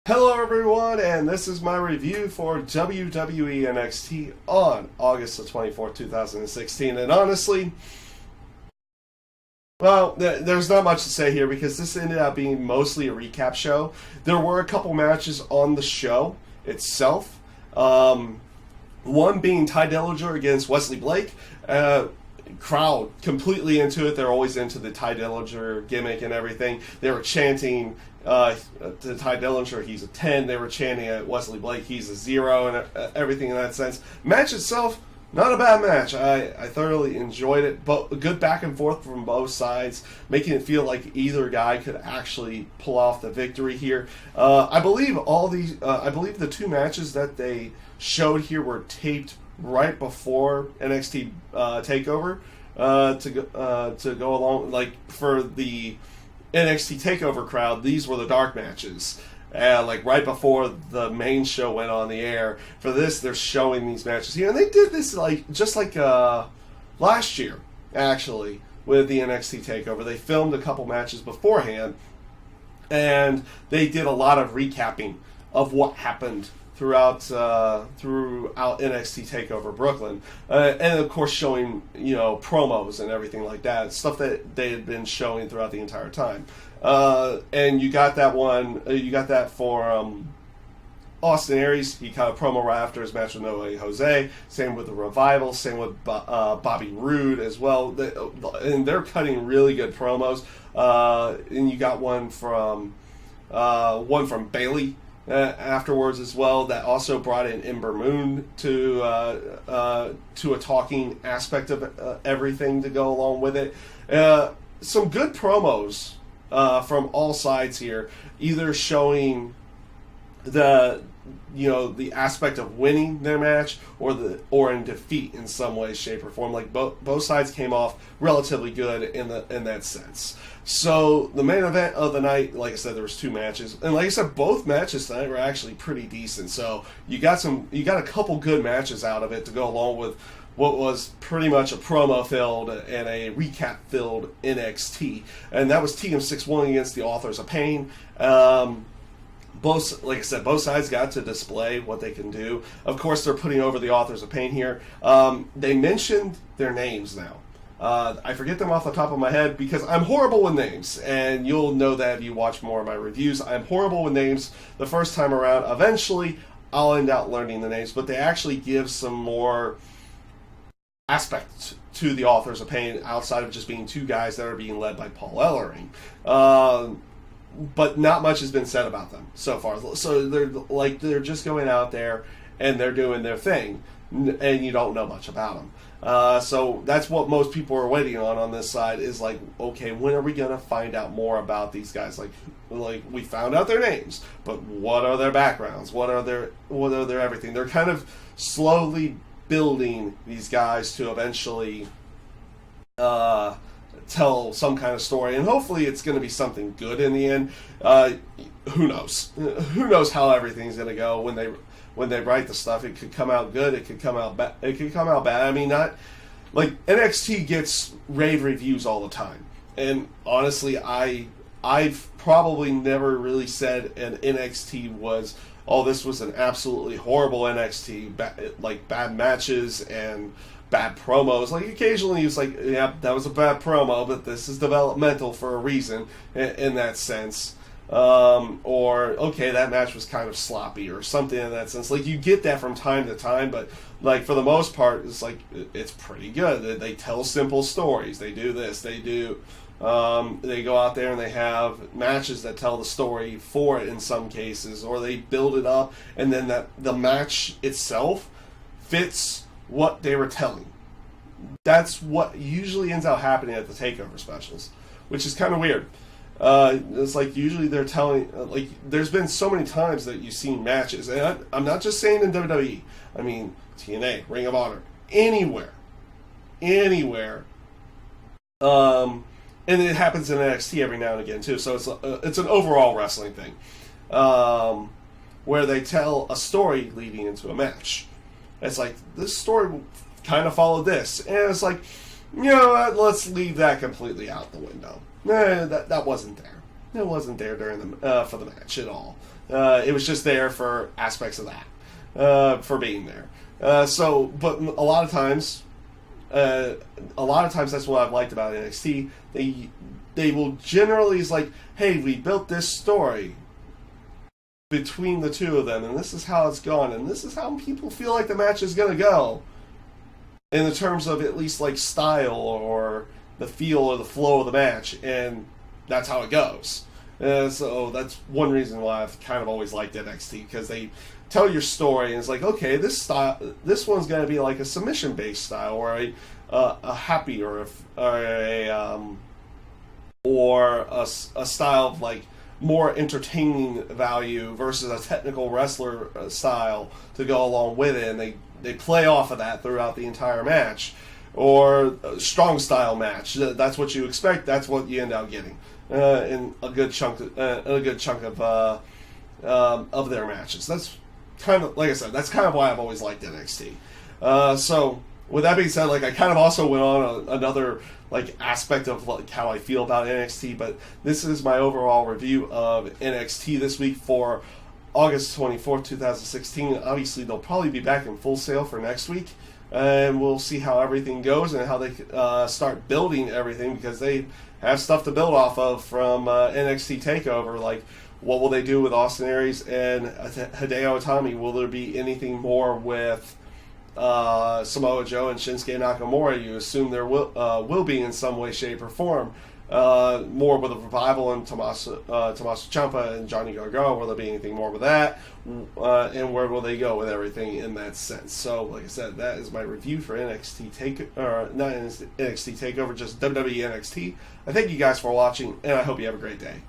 Hello everyone, and this is my review for WWE NXT on August the 24th, 2016. And honestly, well, there's not much to say here because this ended up being mostly a recap show. There were a couple matches on the show itself. One being Ty Dillinger against Wesley Blake. Crowd completely into it. They're always into the Ty Dillinger gimmick and everything. They were chanting to Ty Dillinger, he's a 10. They were chanting at Wesley Blake, he's a 0, and everything in that sense. Match itself, not a bad match. I thoroughly enjoyed it. But good back and forth from both sides, making it feel like either guy could actually pull off the victory here. I believe the two matches that they showed here were taped right before NXT Takeover to go along, like for the NXT Takeover crowd. These were the dark matches, like right before the main show went on the air. For this, they're showing these matches here, and they did this just like last year actually with the NXT Takeover. They filmed a couple matches beforehand, and they did a lot of recapping of what happened throughout NXT Takeover Brooklyn, and of course showing promos and everything like that, stuff that they had been showing throughout the entire time. And you got that one. You got that for Austin Aries. He cut a promo right after his match with No Way Jose. Same with the Revival. Same with Bobby Roode as well. And they're cutting really good promos. And you got one from Bayley afterwards as well, that also brought in Ember Moon to a talking aspect of everything to go along with it. Some good promos from all sides here, either showing the aspect of winning their match or in defeat in some way, shape, or form. Like both sides came off relatively good in that sense. So the main event of the night, like I said, there was two matches, and like I said, both matches tonight were actually pretty decent. So you got a couple good matches out of it to go along with what was pretty much a promo-filled and a recap-filled NXT, and that was TM61 against the Authors of Pain. Both, like I said, both sides got to display what they can do. Of course, they're putting over the Authors of Pain here. They mentioned their names now. I forget them off the top of my head because I'm horrible with names, and you'll know that if you watch more of my reviews. I'm horrible with names the first time around. Eventually, I'll end up learning the names, but they actually give some more aspect to the Authors of Pain outside of just being two guys that are being led by Paul Ellering. But not much has been said about them so far. So they're just going out there and they're doing their thing, and you don't know much about them. So that's what most people are waiting on this side, is like, okay, when are we gonna find out more about these guys? Like we found out their names, but what are their backgrounds? What are their everything? They're kind of slowly building these guys to eventually tell some kind of story, and hopefully it's going to be something good in the end. Who knows? Who knows how everything's going to go when they write the stuff? It could come out good. It could come out bad. It could come out bad. I mean, not like NXT gets rave reviews all the time, and honestly, I've probably never really said an NXT was, oh, this was an absolutely horrible NXT, like bad matches and bad promos. Like occasionally it's like, yeah, that was a bad promo, but this is developmental for a reason in that sense. Or okay, that match was kind of sloppy or something in that sense. Like you get that from time to time, but like for the most part, it's like it's pretty good. They tell simple stories. They do this. They do. They go out there and they have matches that tell the story for it in some cases, or they build it up, and then the match itself fits what they were telling. That's what usually ends up happening at the takeover specials, which is kind of weird. It's like usually they're telling, like there's been so many times that you've seen matches, and I'm not just saying in WWE. I mean TNA, Ring of Honor, anywhere. And it happens in NXT every now and again too. So it's an overall wrestling thing, where they tell a story leading into a match. It's like, this story kind of followed this, and it's like, let's leave that completely out the window. That wasn't there. It wasn't there during the for the match at all. It was just there for aspects of that, for being there. But a lot of times that's what I've liked about NXT. They will generally is like, hey, we built this story between the two of them, and this is how it's gone, and this is how people feel like the match is going to go. In the terms of at least like style or the feel or the flow of the match, and that's how it goes. So that's one reason why I've kind of always liked NXT, because they tell your story and it's like, okay, this one's going to be like a submission based style, or a happy or a style of like more entertaining value versus a technical wrestler style to go along with it, and they play off of that throughout the entire match. Or a strong style match. That's what you expect. That's what you end up getting in a good chunk of their matches. That's kind of, like I said, that's kind of why I've always liked NXT. So with that being said, like, I kind of also went on another like aspect of like how I feel about NXT, but this is my overall review of NXT this week for August 24th, 2016. Obviously, they'll probably be back in Full Sail for next week. And we'll see how everything goes and how they start building everything, because they have stuff to build off of from NXT TakeOver. Like, what will they do with Austin Aries and Hideo Itami? Will there be anything more with Samoa Joe and Shinsuke Nakamura? You assume there will be in some way, shape, or form. More with a revival and Tommaso Ciampa and Johnny Gargano. Will there be anything more with that? And where will they go with everything in that sense? So, like I said, that is my review for not NXT TakeOver, just WWE NXT. I thank you guys for watching, and I hope you have a great day.